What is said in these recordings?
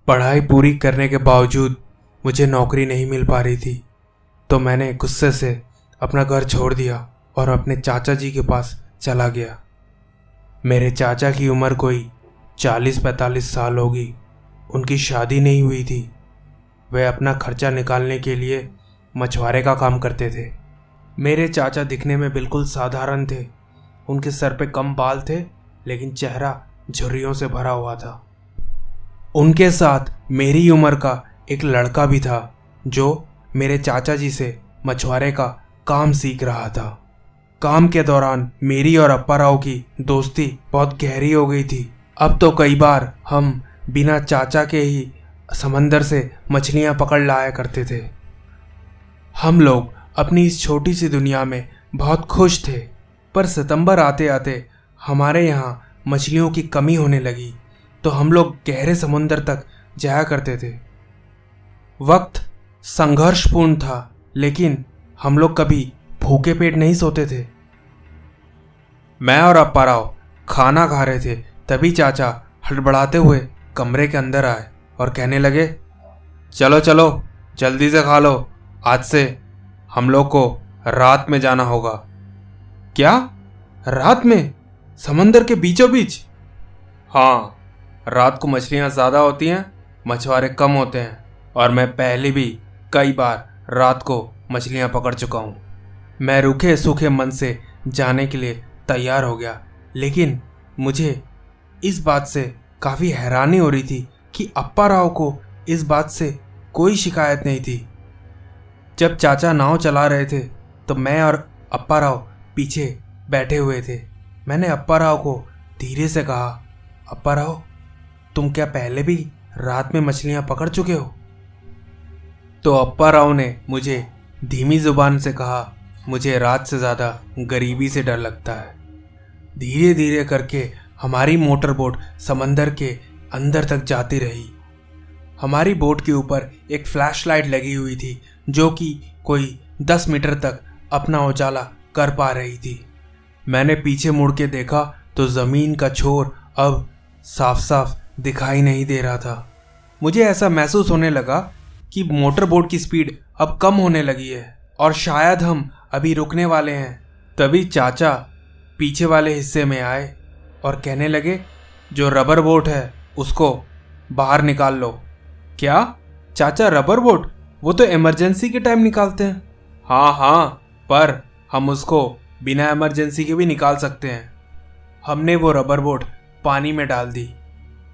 पढ़ाई पूरी करने के बावजूद मुझे नौकरी नहीं मिल पा रही थी, तो मैंने गुस्से से अपना घर छोड़ दिया और अपने चाचा जी के पास चला गया। मेरे चाचा की उम्र कोई 40-45 साल होगी। उनकी शादी नहीं हुई थी। वे अपना खर्चा निकालने के लिए मछुआरे का काम करते थे। मेरे चाचा दिखने में बिल्कुल साधारण थे। उनके सर पे कम बाल थे, लेकिन चेहरा झुर्रियों से भरा हुआ था। उनके साथ मेरी उम्र का एक लड़का भी था जो मेरे चाचा जी से मछुआरे का काम सीख रहा था। काम के दौरान मेरी और अप्पा राव की दोस्ती बहुत गहरी हो गई थी। अब तो कई बार हम बिना चाचा के ही समंदर से मछलियां पकड़ लाया करते थे। हम लोग अपनी इस छोटी सी दुनिया में बहुत खुश थे, पर सितंबर आते आते हमारे यहाँ मछलियों की कमी होने लगी, तो हम लोग गहरे समुंदर तक जाया करते थे। वक्त संघर्षपूर्ण था, लेकिन हम लोग कभी भूखे पेट नहीं सोते थे। मैं और अप्पा राव खाना खा रहे थे, तभी चाचा हड़बड़ाते हुए कमरे के अंदर आए और कहने लगे, चलो चलो जल्दी से खा लो, आज से हम लोग को रात में जाना होगा। क्या? रात में? समंदर के बीचों बीच? हाँ, रात को मछलियाँ ज़्यादा होती हैं, मछुआरे कम होते हैं, और मैं पहले भी कई बार रात को मछलियाँ पकड़ चुका हूँ। मैं रूखे सूखे मन से जाने के लिए तैयार हो गया, लेकिन मुझे इस बात से काफ़ी हैरानी हो रही थी कि अप्पा राव को इस बात से कोई शिकायत नहीं थी। जब चाचा नाव चला रहे थे तो मैं और अप्पा राव पीछे बैठे हुए थे। मैंने अप्पा राव को धीरे से कहा, अप्पा राव, तुम क्या पहले भी रात में मछलियाँ पकड़ चुके हो? तो अप्पा राव ने मुझे धीमी जुबान से कहा, मुझे रात से ज़्यादा गरीबी से डर लगता है। धीरे धीरे करके हमारी मोटर बोट समंदर के अंदर तक जाती रही। हमारी बोट के ऊपर एक फ्लैशलाइट लगी हुई थी जो कि कोई 10 मीटर तक अपना उजाला कर पा रही थी। मैंने पीछे मुड़ के देखा तो ज़मीन का छोर अब साफ साफ दिखाई नहीं दे रहा था। मुझे ऐसा महसूस होने लगा कि मोटर बोट की स्पीड अब कम होने लगी है और शायद हम अभी रुकने वाले हैं। तभी चाचा पीछे वाले हिस्से में आए और कहने लगे, जो रबर बोट है उसको बाहर निकाल लो। क्या चाचा, रबर बोट? वो तो इमरजेंसी के टाइम निकालते हैं। हाँ हाँ, पर हम उसको बिना इमरजेंसी के भी निकाल सकते हैं। हमने वो रबर बोट पानी में डाल दी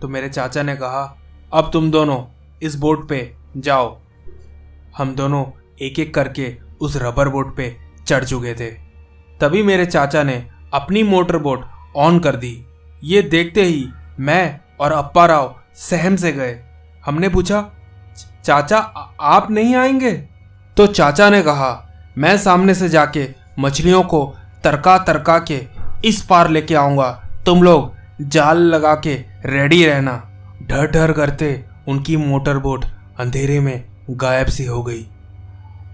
तो मेरे चाचा ने कहा, अब तुम दोनों इस बोट पे जाओ। हम दोनों एक एक करके उस रबर बोट पे चढ़ चुके थे। तभी मेरे चाचा ने अपनी मोटर बोट ऑन कर दी। ये देखते ही मैं और अप्पा राव सहम से गए। हमने पूछा, चाचा आप नहीं आएंगे? तो चाचा ने कहा, मैं सामने से जाके मछलियों को तरका तरका के इस पार लेके आऊँगा, तुम लोग जाल लगा के रेडी रहना। ढर ढर करते उनकी मोटर बोट अंधेरे में गायब सी हो गई।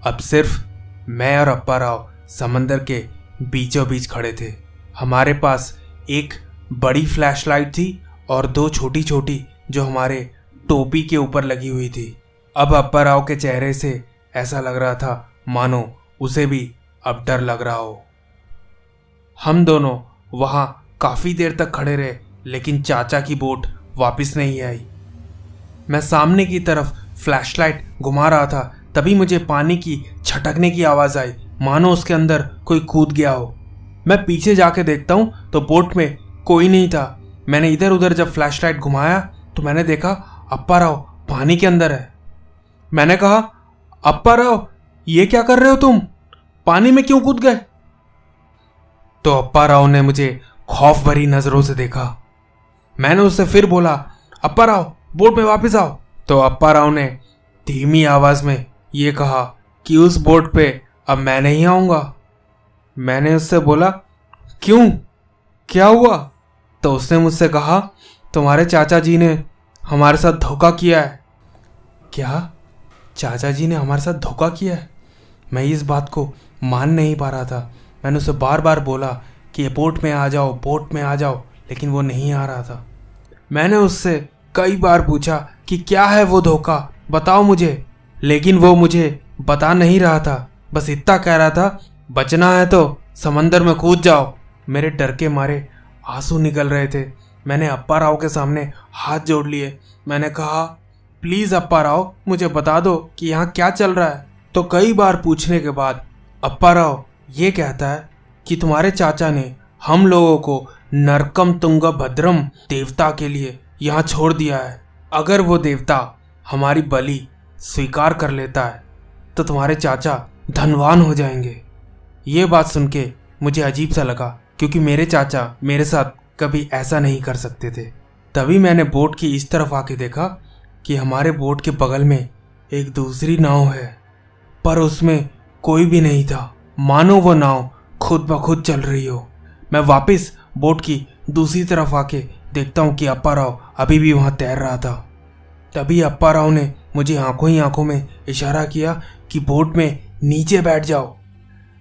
अब सिर्फ मैं और अप्पा राव समंदर के बीचों बीच खड़े थे। हमारे पास एक बड़ी फ्लैशलाइट थी और 2 छोटी छोटी जो हमारे टोपी के ऊपर लगी हुई थी। अब अप्पा राव के चेहरे से ऐसा लग रहा था मानो उसे भी अब डर लग रहा हो। हम दोनों वहाँ काफ़ी देर तक खड़े रहे, लेकिन चाचा की बोट वापस नहीं आई। मैं सामने की तरफ फ्लैशलाइट घुमा रहा था, तभी मुझे पानी की छटकने की आवाज़ आई, मानो उसके अंदर कोई कूद गया हो। मैं पीछे जाके देखता हूँ तो बोट में कोई नहीं था। मैंने इधर उधर जब फ्लैशलाइट घुमाया तो मैंने देखा अप्पा राव पानी के अंदर है। मैंने कहा, अप्पा राव, ये क्या कर रहे हो तुम? पानी में क्यों कूद गए? तो अप्पा राव ने मुझे खौफ भरी नजरों से देखा। मैंने उससे फिर बोला, अप्पा राव, बोट में वापस आओ। तो अप्पा राव ने धीमी आवाज में ये कहा कि उस बोट पे अब मैं नहीं आऊँगा। मैंने उससे बोला, क्यों, क्या हुआ? तो उसने मुझसे कहा, तुम्हारे चाचा जी ने हमारे साथ धोखा किया है। क्या? चाचा जी ने हमारे साथ धोखा किया है? मैं इस बात को मान नहीं पा रहा था। मैंने उसे बार बार बोला कि बोट में आ जाओ, बोट में आ जाओ, लेकिन वो नहीं आ रहा था। मैंने उससे कई बार पूछा कि क्या है वो धोखा, बताओ मुझे, लेकिन वो मुझे बता नहीं रहा था। बस इतना कह रहा था, बचना है तो समंदर में कूद जाओ। मेरे डर के मारे आंसू निकल रहे थे। मैंने अप्पा राव के सामने हाथ जोड़ लिए। मैंने कहा, प्लीज़ अप्पा राव, मुझे बता दो कि यहाँ क्या चल रहा है। तो कई बार पूछने के बाद अप्पा राव ये कहता है कि तुम्हारे चाचा ने हम लोगों को नरकम तुंग भद्रम देवता के लिए यहाँ छोड़ दिया है। अगर वो देवता हमारी बलि स्वीकार कर लेता है तो तुम्हारे चाचा धनवान हो जाएंगे। ये बात सुन के मुझे अजीब सा लगा, क्योंकि मेरे चाचा मेरे साथ कभी ऐसा नहीं कर सकते थे। तभी मैंने बोट की इस तरफ आके देखा कि हमारे बोट के बगल में एक दूसरी नाव है, पर उसमें कोई भी नहीं था, मानो वो नाव खुद ब खुद चल रही हो। मैं वापस बोट की दूसरी तरफ आके देखता हूँ कि अप्पा राव अभी भी वहाँ तैर रहा था। तभी अप्पा राव ने मुझे आंखों ही आंखों में इशारा किया कि बोट में नीचे बैठ जाओ।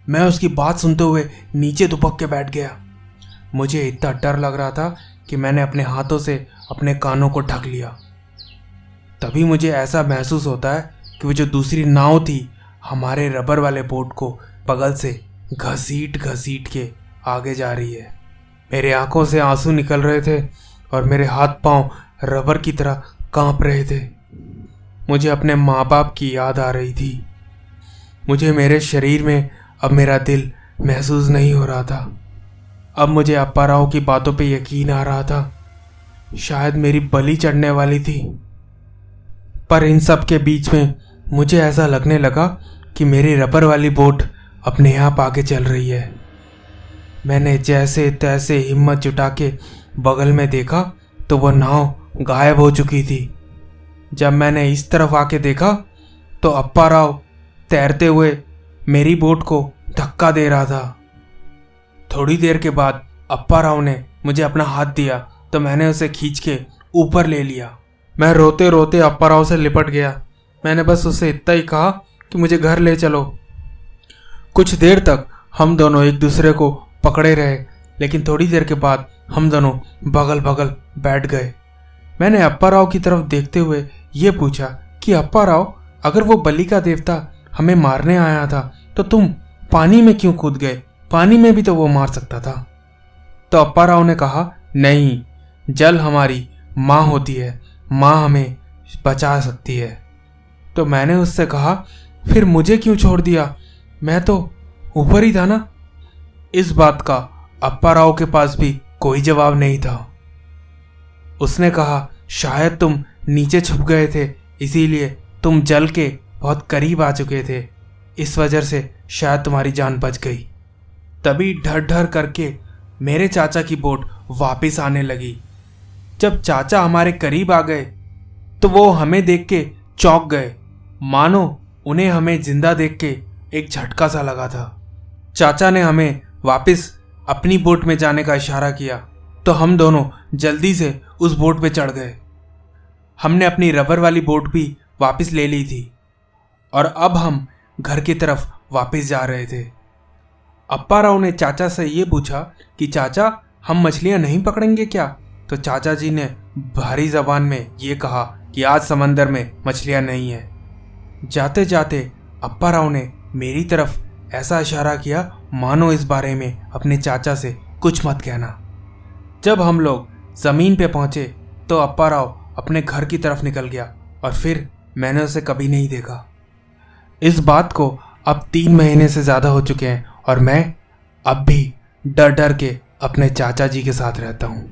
मैं उसकी बात सुनते हुए नीचे दुबक के बैठ गया। मुझे इतना डर लग रहा था कि मैंने अपने हाथों से अपने कानों को ढक लिया। तभी मुझे ऐसा महसूस होता है कि वो जो दूसरी नाव थी हमारे रबर वाले बोट को बगल से घसीट घसीट के आगे जा रही है। मेरे आंखों से आंसू निकल रहे थे और मेरे हाथ पांव रबर की तरह कांप रहे थे। मुझे अपने माँ बाप की याद आ रही थी। मुझे मेरे शरीर में अब मेरा दिल महसूस नहीं हो रहा था। अब मुझे अप्पा राव की बातों पे यकीन आ रहा था। शायद मेरी बलि चढ़ने वाली थी। पर इन सब के बीच में मुझे ऐसा लगने लगा कि मेरी रबर वाली बोट अपने आप आगे चल रही है। मैंने जैसे तैसे हिम्मत जुटा के बगल में देखा तो वह नाव गायब हो चुकी थी। जब मैंने इस तरफ आके देखा तो अप्पा राव तैरते हुए मेरी बोट को धक्का दे रहा था। थोड़ी देर के बाद अप्पा राव ने मुझे अपना हाथ दिया तो मैंने उसे खींच के ऊपर ले लिया। मैं रोते रोते अप्पा राव से लिपट गया। मैंने बस उसे इतना ही कहा कि मुझे घर ले चलो। कुछ देर तक हम दोनों एक दूसरे को पकड़े रहे, लेकिन थोड़ी देर के बाद हम दोनों बगल बगल बैठ गए। मैंने अप्पा राव की तरफ देखते हुए ये पूछा कि अप्पा राव, अगर वो बलि का देवता हमें मारने आया था तो तुम पानी में क्यों कूद गए? पानी में भी तो वो मार सकता था। तो अप्पा राव ने कहा, नहीं, जल हमारी माँ होती है, माँ हमें बचा सकती है। तो मैंने उससे कहा, फिर मुझे क्यों छोड़ दिया? मैं तो ऊपर ही था ना। इस बात का अप्पा राव के पास भी कोई जवाब नहीं था। उसने कहा, शायद तुम नीचे छुप गए थे, इसीलिए तुम जल के बहुत करीब आ चुके थे, इस वजह से शायद तुम्हारी जान बच गई। तभी ढर ढर करके मेरे चाचा की बोट वापस आने लगी। जब चाचा हमारे करीब आ गए तो वो हमें देख के चौंक गए, मानो उन्हें हमें जिंदा देख के एक झटका सा लगा था। चाचा ने हमें वापस अपनी बोट में जाने का इशारा किया तो हम दोनों जल्दी से उस बोट पे चढ़ गए। हमने अपनी रबर वाली बोट भी वापस ले ली थी और अब हम घर की तरफ वापस जा रहे थे। अप्पा राव ने चाचा से ये पूछा कि चाचा, हम मछलियां नहीं पकड़ेंगे क्या? तो चाचा जी ने भारी जबान में ये कहा कि आज समंदर में मछलियां नहीं है। जाते जाते अप्पा राव ने मेरी तरफ ऐसा इशारा किया मानो इस बारे में अपने चाचा से कुछ मत कहना। जब हम लोग ज़मीन पे पहुंचे तो अप्पा राव अपने घर की तरफ निकल गया और फिर मैंने उसे कभी नहीं देखा। इस बात को अब 3 महीने से ज़्यादा हो चुके हैं और मैं अब भी डर डर के अपने चाचा जी के साथ रहता हूँ।